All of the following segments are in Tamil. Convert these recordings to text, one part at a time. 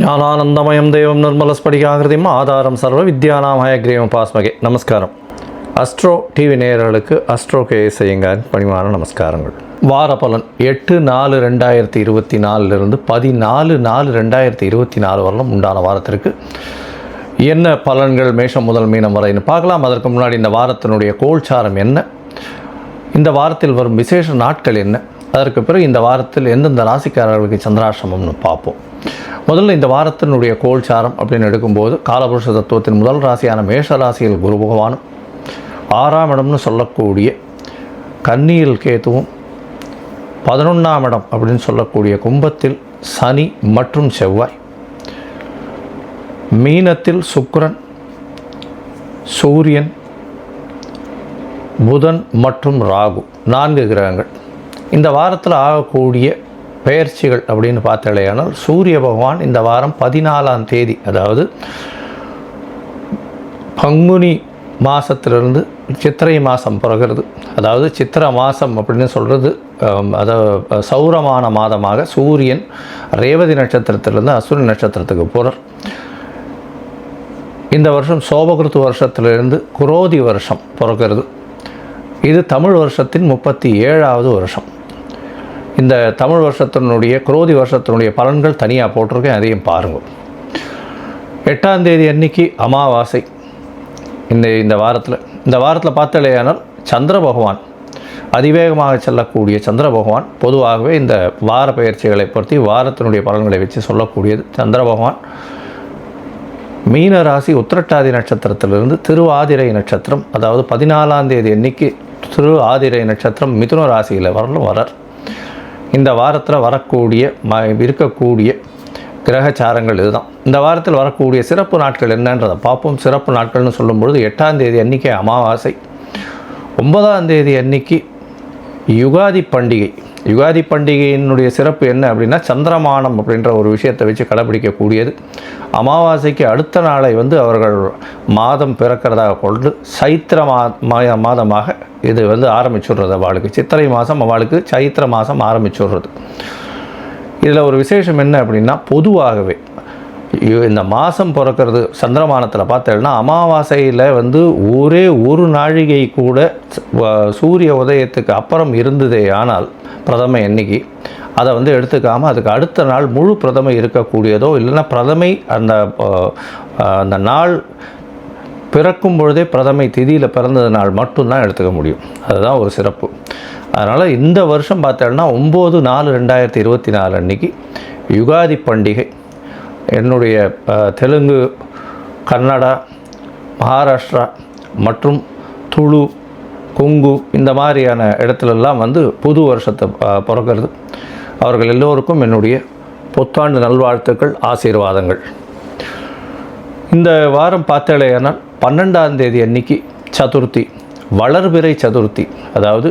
ஞானானந்தமயம் தேவம் நிர்மலஸ்படிகாகிருதியும் ஆதாரம் சர்வ வித்யானாம் ஹயக்ரீவம் பாஸ்மகே. நமஸ்காரம். அஸ்ட்ரோ டிவி நேயர்களுக்கு அஸ்ட்ரோ கேஎஸ் ஐயங்காரின் பணிவான நமஸ்காரங்கள். வார பலன் 8/4/2024 14/4/2024 வரலும் உண்டான வாரத்திற்கு என்ன பலன்கள் மேஷம் முதல் மீனம் வரைன்னு பார்க்கலாம். அதற்கு முன்னாடி இந்த வாரத்தினுடைய கோல்சாரம் என்ன, இந்த வாரத்தில் வரும் விசேஷ நாட்கள் என்ன, அதற்கு பிறகு இந்த வாரத்தில் எந்தெந்த ராசிக்காரர்களுக்கு சந்திராசிரமம்னு பார்ப்போம். முதல்ல இந்த வாரத்தினுடைய கோல்சாரம் அப்படின்னு எடுக்கும்போது காலபுருஷ தத்துவத்தின் முதல் ராசியான மேஷ ராசியில் குரு பகவானும், 6ஆம் இடம்னு சொல்லக்கூடிய கன்னியில் கேதுவும், 11ஆம் இடம் அப்படின்னு சொல்லக்கூடிய கும்பத்தில் சனி மற்றும் செவ்வாய், மீனத்தில் சுக்கிரன், சூரியன், புதன் மற்றும் ராகு, 4 கிரகங்கள். இந்த வாரத்தில் ஆகக்கூடிய பெயர்ச்சிகள் அப்படின்னு பார்த்தாலேயானால் சூரிய பகவான் இந்த வாரம் 14ஆம் தேதி, அதாவது பங்குனி மாதத்திலிருந்து சித்திரை மாதம் பிறகுறது, அதாவது சித்திரை மாதம் அப்படின்னு சொல்கிறது, அதாவது சௌரமான மாதமாக சூரியன் ரேவதி நட்சத்திரத்திலிருந்து அசுவினி நட்சத்திரத்துக்கு போகிறார். இந்த வருஷம் சோபகிருத்து வருஷத்திலிருந்து குரோதி வருஷம் பிறக்கிறது. இது தமிழ் வருஷத்தின் 37ஆவது வருஷம். இந்த தமிழ் வருஷத்தினுடைய குரோதி வருஷத்தினுடைய பலன்கள் தனியாக போட்டிருக்கேன், அதையும் பாருங்கள். 8ஆம் தேதி அன்னைக்கு அமாவாசை. இந்த வாரத்தில் பார்த்தாலேயானால் சந்திர பகவான், அதிவேகமாக செல்லக்கூடிய சந்திர பகவான், பொதுவாகவே இந்த வார பயிற்சிகளை பற்றி வாரத்தினுடைய பலன்களை வச்சு சொல்லக்கூடியது. சந்திர பகவான் மீன ராசி உத்திரட்டாதி நட்சத்திரத்திலிருந்து திருவாதிரை நட்சத்திரம், அதாவது 14ஆம் தேதி அன்னைக்கு திருவாதிரை நட்சத்திரம் மிதுன ராசியில் வரார். இந்த வாரத்தில் இருக்கக்கூடிய கிரகச்சாரங்கள் இதுதான். இந்த வாரத்தில் வரக்கூடிய சிறப்பு நாட்கள் என்னன்றதை பார்ப்போம். சிறப்பு நாட்கள்னு சொல்லும்பொழுது 8ஆம் தேதி அன்றைக்கி அமாவாசை, 9ஆம் தேதி அன்னைக்கு யுகாதி பண்டிகை. யுகாதி பண்டிகையினுடைய சிறப்பு என்ன அப்படின்னா சந்திரமானம் அப்படின்ற ஒரு விஷயத்தை வச்சு கடைபிடிக்கக்கூடியது. அமாவாசைக்கு அடுத்த நாளை அவர்கள் மாதம் பிறக்கிறதாக கொண்டு சைத்திர மாதமாக இது ஆரம்பிச்சுடுறது. அவளுக்கு சித்திரை மாதம், அவளுக்கு சைத்திர மாதம் ஆரம்பிச்சுடுறது. இதில் ஒரு விசேஷம் என்ன அப்படின்னா, பொதுவாகவே இந்த மாதம் பிறக்கிறது சந்திரமானத்தில் பார்த்தேன்னா அமாவாசையில் ஒரே ஒரு நாழிகை கூட சூரிய உதயத்துக்கு அப்புறம் இருந்ததே ஆனால் பிரதமை அன்னைக்கு அதை எடுத்துக்காமல் அதுக்கு அடுத்த நாள் முழு பிரதமை இருக்கக்கூடியதோ, இல்லைன்னா பிரதமை அந்த நாள் பிறக்கும் பொழுதே பிரதமை திதியில் பிறந்தது நாள் மட்டும்தான் எடுத்துக்க முடியும். அதுதான் ஒரு சிறப்பு. அதனால் இந்த வருஷம் பார்த்தோன்னா 9/4/2024 அன்றைக்கி யுகாதி பண்டிகை. என்னுடைய தெலுங்கு, கன்னடா, மகாராஷ்டிரா மற்றும் துளு, கொங்கு இந்த மாதிரியான இடத்துலெல்லாம் புது வருஷத்தை பிறக்கிறது. அவர்கள் எல்லோருக்கும் என்னுடைய புத்தாண்டு நல்வாழ்த்துக்கள், ஆசீர்வாதங்கள். இந்த வாரம் பார்த்தாலேயானால் 12ஆம் தேதி அன்னைக்கு சதுர்த்தி, வளர்பிறை சதுர்த்தி, அதாவது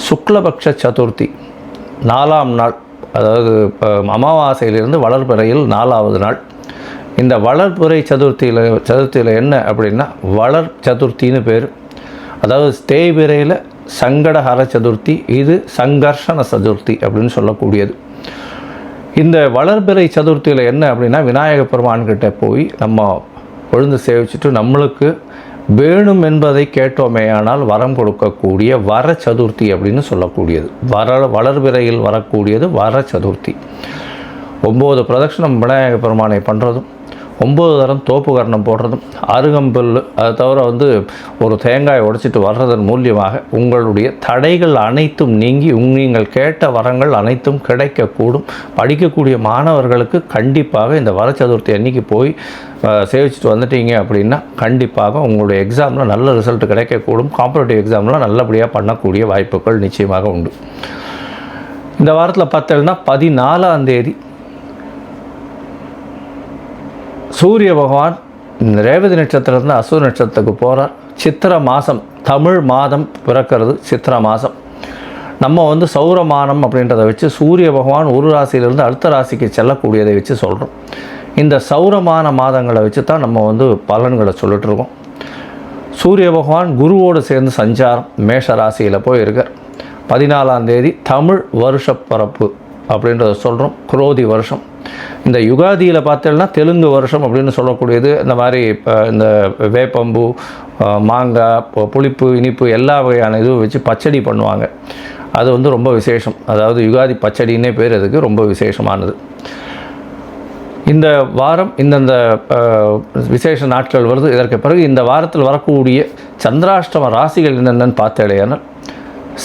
சுக்லபக்ஷ சதுர்த்தி, 4ஆம் நாள், அதாவது அமாவாசையிலிருந்து வளர்பிறையில் 4ஆவது நாள். இந்த வளர்பிறை சதுர்த்தியில் என்ன அப்படின்னா வளர் சதுர்த்தின்னு பேர். அதாவது தேய்பிறையில் சங்கடஹர சதுர்த்தி, இது சங்கர்ஷண சதுர்த்தி அப்படின்னு சொல்லக்கூடியது. இந்த வளர்பிறை சதுர்த்தியில் என்ன அப்படின்னா விநாயக பெருமான்கிட்ட போய் நம்ம விழுந்து சேவிச்சுட்டு நம்மளுக்கு வேணும் என்பதை கேட்டோமேயானால் வரம் கொடுக்கக்கூடிய வர சதுர்த்தி அப்படின்னு சொல்லக்கூடியது. வளர்பிறையில் வரக்கூடியது வர சதுர்த்தி. 9 பிரதட்சணம் விநாயக பெருமானை பண்ணுறதும், 9 தரம் தோப்பு கரணம் போடுறதும், அருகம்புல், அதை தவிர ஒரு தேங்காய் உடைச்சிட்டு வர்றதன் மூலியமாக உங்களுடைய தடைகள் அனைத்தும் நீங்கி நீங்கள் கேட்ட வரங்கள் அனைத்தும் கிடைக்கக்கூடும். படிக்கக்கூடிய மாணவர்களுக்கு கண்டிப்பாக இந்த வர சதுர்த்தி அன்னைக்கு போய் சேவிச்சுட்டு வந்துட்டீங்க அப்படின்னா கண்டிப்பாக உங்களுடைய எக்ஸாமில் நல்ல ரிசல்ட் கிடைக்கக்கூடும். காம்படிட்டிவ் எக்ஸாமில் நல்லபடியாக பண்ணக்கூடிய வாய்ப்புகள் நிச்சயமாக உண்டு. இந்த வாரத்தில் பார்த்தீங்கன்னா 14ஆம் தேதி சூரிய பகவான் ரேவதி நட்சத்திரத்தில் அசுர நட்சத்திரத்துக்கு போகிறார். சித்திரை மாதம், தமிழ் மாதம் பிறக்கிறது சித்திரை மாதம். நம்ம சௌரமானம் அப்படின்றத வச்சு சூரிய பகவான் ஒரு ராசியிலிருந்து அடுத்த ராசிக்கு செல்லக்கூடியதை வச்சு சொல்கிறோம். இந்த சௌரமான மாதங்களை வச்சு தான் நம்ம பலன்களை சொல்லிட்டுருக்கோம். சூரிய பகவான் குருவோடு சேர்ந்து சஞ்சாரம் மேஷ ராசியில் போயிருக்கார். 14ஆம் தேதி தமிழ் வருஷப்பரப்பு அப்படின்றத சொல்கிறோம். குரோதி வருஷம். இந்த யுகாதியில் பார்த்தோம்னா தெலுங்கு வருஷம் அப்படின்னு சொல்லக்கூடியது. இந்த மாதிரி இப்போ இந்த வேப்பம்பூ, மாங்காய், புளிப்பு, இனிப்பு எல்லா வகையான இதுவும் வச்சு பச்சடி பண்ணுவாங்க. அது வந்து ரொம்ப விசேஷம். அதாவது யுகாதி பச்சடின்னே பேர் அதுக்கு, ரொம்ப விசேஷமானது. இந்த வாரம் இந்தந்த விசேஷ நாட்கள் வருது. இதற்கு பிறகு இந்த வாரத்தில் வரக்கூடிய சந்திராஷ்டம ராசிகள் என்னென்னு பார்த்தேடையானால்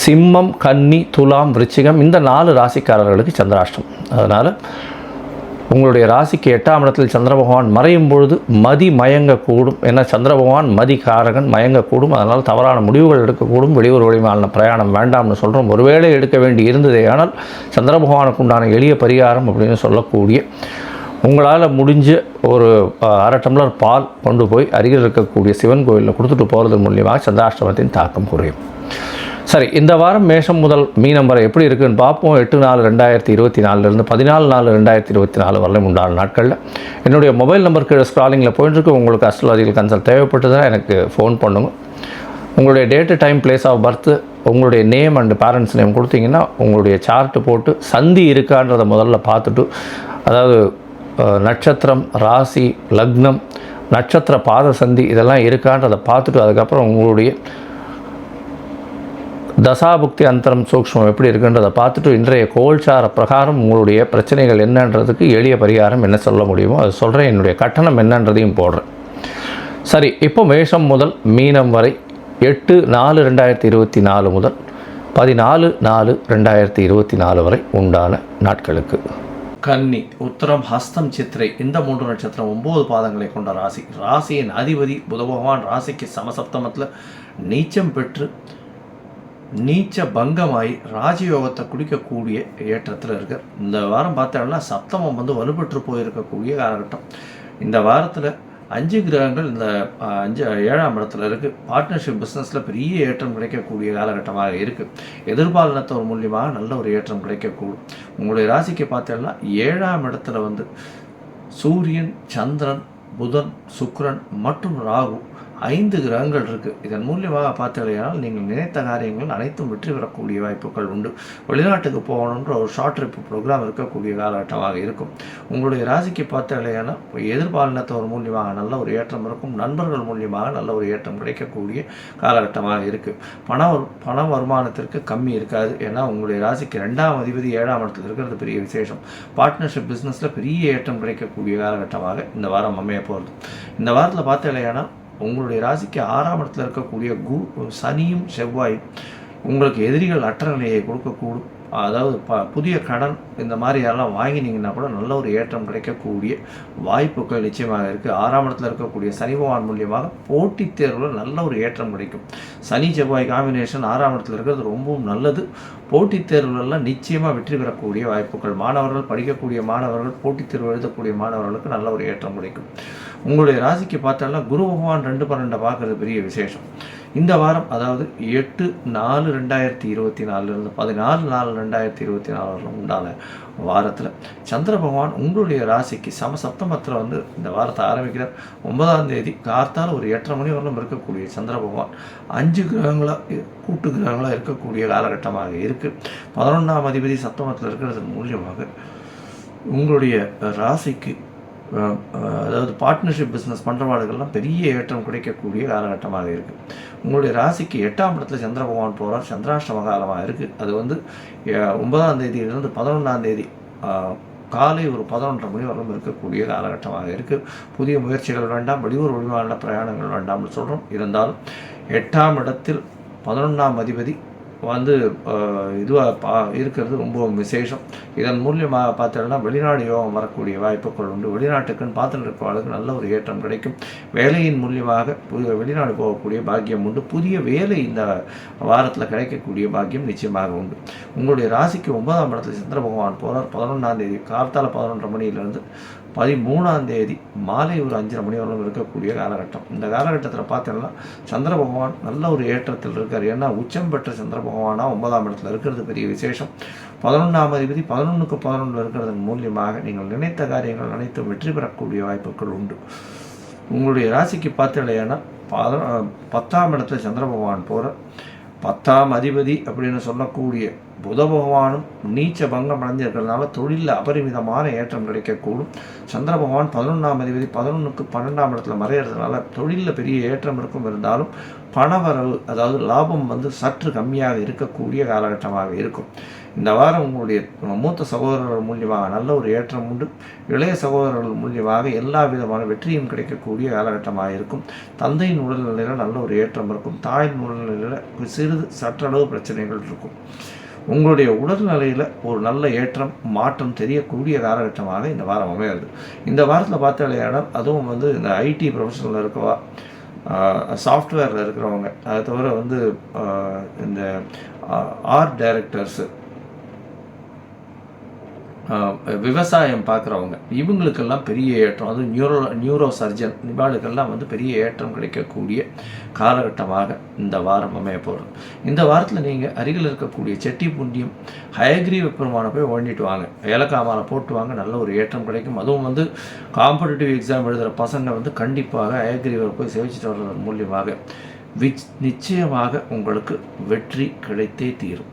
சிம்மம், கன்னி, துலாம், விருச்சிகம் இந்த 4 ராசிக்காரர்களுக்கு சந்திராஷ்டம். அதனால் உங்களுடைய ராசிக்கு 8ஆம் இடத்தில் சந்திர பகவான் மறையும் பொழுது மதி மயங்கக்கூடும். ஏன்னா சந்திர பகவான் மதிகாரகன், மயங்கக்கூடும். அதனால் தவறான முடிவுகள் எடுக்கக்கூடும். வெளியூர் வழிமான பிரயாணம் வேண்டாம்னு சொல்கிறோம். ஒருவேளை எடுக்க வேண்டி இருந்ததே ஆனால் சந்திர பகவானுக்கு உண்டான எளிய பரிகாரம் அப்படின்னு சொல்லக்கூடிய உங்களால் முடிஞ்ச ஒரு 1/2 டம்ளர் பால் கொண்டு போய் அருகில் இருக்கக்கூடிய சிவன் கோயிலில் கொடுத்துட்டு போகிறது மூலியமாக சந்திராஷ்டமத்தின் தாக்கம் குறையும். சரி, இந்த வாரம் மேஷம் முதல் மீனம் வரை எப்படி இருக்குதுன்னு பார்ப்போம். 8/4/2024 14/4/2024 வரலையும் உண்டான நாட்களில் என்னுடைய மொபைல் நம்பர் கீழே ஸ்க்ராலிங்கில் போயிட்டுருக்கு. உங்களுக்கு அஸ்ட்ராலஜிக்கல் கன்சல்ட் தேவைப்பட்டதுன்னா எனக்கு ஃபோன் பண்ணுங்க. உங்களுடைய date, time, place of birth, உங்களுடைய நேம் அண்டு பேரண்ட்ஸ் நேம் கொடுத்தீங்கன்னா உங்களுடைய சார்ட்டு போட்டு சந்தி இருக்கான்றதை முதல்ல பார்த்துட்டு, அதாவது நட்சத்திரம், ராசி, லக்னம், நட்சத்திர பாத சந்தி இதெல்லாம் இருக்கான்றதை பார்த்துட்டு அதுக்கப்புறம் உங்களுடைய தசாபுக்தி அந்தரம் சூக்ஷ்மம் எப்படி இருக்குன்றதை பார்த்துட்டு இன்றைய கோல்சார பிரகாரம் உங்களுடைய பிரச்சனைகள் என்னன்றதுக்கு எளிய பரிகாரம் என்ன சொல்ல முடியுமோ அது சொல்கிறேன். என்னுடைய கட்டணம் என்னன்றதையும் போடுறேன். சரி, இப்போ மேஷம் முதல் மீனம் வரை 8/4/2024 முதல் 14/4/2024 வரை உண்டான நாட்களுக்கு. கன்னி, உத்தரம், ஹஸ்தம், சித்திரை இந்த 3 நட்சத்திரம் 9 பாதங்களை கொண்ட ராசி. ராசியின் அதிபதி புத பகவான் ராசிக்கு சமசப்தமத்தில் நீச்சம் பெற்று நீச்ச பங்கமாகி ராஜயோகத்தை குடிக்கக்கூடிய ஏற்றத்தில் இருக்கார். இந்த வாரம் பார்த்தோம்னா சப்தமம் வந்து வலுப்பெற்று போயிருக்கக்கூடிய காலகட்டம். இந்த வாரத்தில் 5 கிரகங்கள் இந்த 7ஆம் இடத்துல இருக்குது. பார்ட்னர்ஷிப் பிஸ்னஸில் பெரிய ஏற்றம் கிடைக்கக்கூடிய காலகட்டமாக இருக்குது. எதிர்பாலினத்தவர் மூலியமாக நல்ல ஒரு ஏற்றம் கிடைக்கக்கூடும். உங்களுடைய ராசிக்கு பார்த்தோம்னா 7ஆம் இடத்துல வந்து சூரியன், சந்திரன், புதன், சுக்கிரன் மற்றும் ராகு 5 கிரகங்கள் இருக்குது. இதன் மூலியமாக பார்த்தீங்கன்னா நீங்கள் நினைத்த காரியங்கள் அனைத்தும் வெற்றி பெறக்கூடிய வாய்ப்புகள் உண்டு. வெளிநாட்டுக்கு போகணுன்ற ஒரு ஷார்ட் ட்ரிப் ப்ரோக்ராம் இருக்கக்கூடிய காலகட்டமாக இருக்கும். உங்களுடைய ராசிக்கு பார்த்தீங்கன்னா எதிர்பாலினத்தவர் மூலியமாக நல்ல ஒரு ஏற்றம் இருக்கும். நண்பர்கள் மூலியமாக நல்ல ஒரு ஏற்றம் கிடைக்கக்கூடிய காலகட்டமாக இருக்குது. பண வருமானத்திற்கு கம்மி இருக்காது. ஏன்னா உங்களுடைய ராசிக்கு 2ஆம் அதிபதி 7ஆம் இடத்தில் இருக்கிறது பெரிய விசேஷம். பார்ட்னர்ஷிப் பிஸ்னஸில் பெரிய ஏற்றம் கிடைக்கக்கூடிய காலகட்டமாக இந்த வாரம் அமைய போகிறது. இந்த வாரத்தில் பார்த்தீங்கன்னா உங்களுடைய ராசிக்கு 6ஆம் இடத்துல இருக்கக்கூடிய சனியும் செவ்வாயும் உங்களுக்கு எதிரிகள் அற்ற நிலையை கொடுக்கக்கூடும். அதாவது புதிய கடன் இந்த மாதிரி யாரெல்லாம் வாங்கினீங்கன்னா கூட நல்ல ஒரு ஏற்றம் கிடைக்கக்கூடிய வாய்ப்புகள் நிச்சயமாக இருக்குது. 6ஆம் இடத்துல இருக்கக்கூடிய சனி பகவான் மூலியமாக போட்டித் தேர்வில் நல்ல ஒரு ஏற்றம் கிடைக்கும். சனி செவ்வாய் காம்பினேஷன் 6ஆம் இடத்துல இருக்கிறது ரொம்பவும் நல்லது. போட்டித் தேர்வுகளெல்லாம் நிச்சயமாக வெற்றி பெறக்கூடிய வாய்ப்புகள். மாணவர்கள், படிக்கக்கூடிய மாணவர்கள், போட்டித் தேர்வு எழுதக்கூடிய மாணவர்களுக்கு நல்ல ஒரு ஏற்றம் கிடைக்கும். உங்களுடைய ராசிக்கு பார்த்தோம்னா குரு பகவான் 2/12 பார்க்குறது பெரிய விசேஷம். இந்த வாரம் அதாவது 8/4/2024 14/4/2024 உண்டான வாரத்தில் சந்திர பகவான் உங்களுடைய ராசிக்கு சமசப்தமத்தில் வந்து இந்த வாரத்தை ஆரம்பிக்கிறார். 9ஆம் தேதி கார்த்தால் ஒரு 8:30 மணி வரலும் இருக்கக்கூடிய சந்திர பகவான் 5 கிரகங்களாக கூட்டு கிரகங்களாக இருக்கக்கூடிய காலகட்டமாக இருக்குது. 11ஆம் அதிபதி சப்தமத்தில் இருக்கிறது மூலியமாக உங்களுடைய ராசிக்கு அதாவது பார்ட்னர்ஷிப் பிஸ்னஸ் பண்ணுறவாளுகள்லாம் பெரிய ஏற்றம் கிடைக்கக்கூடிய காலகட்டமாக இருக்குது. உங்களுடைய ராசிக்கு 8ஆம் இடத்துல சந்திர பகவான் போகிறார். சந்திராஷ்டம காலமாக இருக்குது. அது வந்து 9ஆம் தேதியிலிருந்து 11ஆம் தேதி காலை ஒரு 11:30 மணி வரலும் இருக்கக்கூடிய காலகட்டமாக இருக்குது. புதிய முயற்சிகள் வேண்டாம், வெளியூர் வெளிமாநில பிரயாணங்கள் வேண்டாம்னு சொல்கிறோம். இருந்தாலும் 8ஆம் இடத்தில் 11ஆம் அதிபதி வந்து இதுவாக இருக்கிறது ரொம்ப விசேஷம். இதன் மூலியமாக பார்த்தோம்னா வெளிநாடு யோகம் வரக்கூடிய வாய்ப்புகள் உண்டு. வெளிநாட்டுக்குன்னு பார்த்துட்டு இருப்பவர்களுக்கு நல்ல ஒரு ஏற்றம் கிடைக்கும். வேலையின் மூலியமாக வெளிநாடு போகக்கூடிய பாக்கியம் உண்டு. புதிய வேலை இந்த வாரத்தில் கிடைக்கக்கூடிய பாக்கியம் நிச்சயமாக உண்டு. உங்களுடைய ராசிக்கு 9ஆம் இடத்துல சந்திர பகவான் போகிறார். 11ஆம் தேதி கார்த்தால 11:30 மணியிலிருந்து 13ஆம் தேதி மாலை ஒரு 5:30 மணி வரலும் இருக்கக்கூடிய காலகட்டம். இந்த காலகட்டத்தில் பார்த்தோம்னா சந்திர பகவான் நல்ல ஒரு ஏற்றத்தில் இருக்கார். ஏன்னா உச்சம் பெற்ற சந்திர பகவானா 9ஆம் இடத்துல இருக்கிறது பெரிய விசேஷம். 11ஆம் அதிபதி 11க்கு 11 இருக்கிறதன் மூலியமாக நீங்கள் நினைத்த காரியங்கள் அனைத்தும் வெற்றி பெறக்கூடிய வாய்ப்புகள் உண்டு. உங்களுடைய ராசிக்கு பார்த்தீங்கன்னா 10ஆம் இடத்துல சந்திர பகவான் போகிற 10ஆம் அதிபதி அப்படின்னு சொல்லக்கூடிய புத பகவானும் நீச்ச பங்கம் அடைஞ்சிருக்கிறதுனால தொழிலில் அபரிமிதமான ஏற்றம் கிடைக்கக்கூடும். சந்திர பகவான் 11ஆம் அதிபதி 11க்கு 12ஆம் இடத்துல மறையிறதுனால தொழிலில் பெரிய ஏற்றம் இருந்தாலும் பணவரவு, அதாவது லாபம் சற்று கம்மியாக இருக்கக்கூடிய காலகட்டமாக இருக்கும். இந்த வாரம் உங்களுடைய மூத்த சகோதரர்கள் மூலியமாக நல்ல ஒரு ஏற்றம் உண்டு. இளைய சகோதரர்கள் மூலியமாக எல்லா விதமான வெற்றியும் கிடைக்கக்கூடிய காலகட்டமாக இருக்கும். தந்தையின் உடல்நிலையில் நல்ல ஒரு ஏற்றம் இருக்கும். தாயின் உடல்நிலையில் சிறிது சற்றளவு பிரச்சனைகள் இருக்கும். உங்களுடைய உடல்நிலையில் ஒரு நல்ல ஏற்றம் மாற்றம் தெரியக்கூடிய காலகட்டமாக இந்த வாரம் அமையாது. இந்த வாரத்தில் பார்த்தாலேயானால் அதுவும் இந்த ஐடி ப்ரொஃபஷனில் இருக்கவா, சாஃப்ட்வேரில் இருக்கிறவங்க, அதை தவிர இந்த ஆர்ட் டைரக்டர்ஸு, விவசாயம் பார்க்குறவங்க, இவங்களுக்கெல்லாம் பெரிய ஏற்றம், அதுவும் நியூரோ சர்ஜன் இவாளுக்கெல்லாம் பெரிய ஏற்றம் கிடைக்கக்கூடிய காலகட்டமாக இந்த வாரம் அமைய போகிறது. இந்த வாரத்தில் நீங்கள் அருகில் இருக்கக்கூடிய செட்டி புண்டியம் ஹயக்ரீவ பெருமானை போய் ஓண்டிட்டு வாங்க, ஏலக்காமாலை போட்டு வாங்க, நல்ல ஒரு ஏற்றம் கிடைக்கும். அதுவும் காம்படிட்டிவ் எக்ஸாம் எழுதுகிற பசங்க கண்டிப்பாக ஹயக்ரீவர் போய் சேவிச்சிட்டு வர்றதன் மூலியமாக நிச்சயமாக உங்களுக்கு வெற்றி கிடைத்தே தீரும்.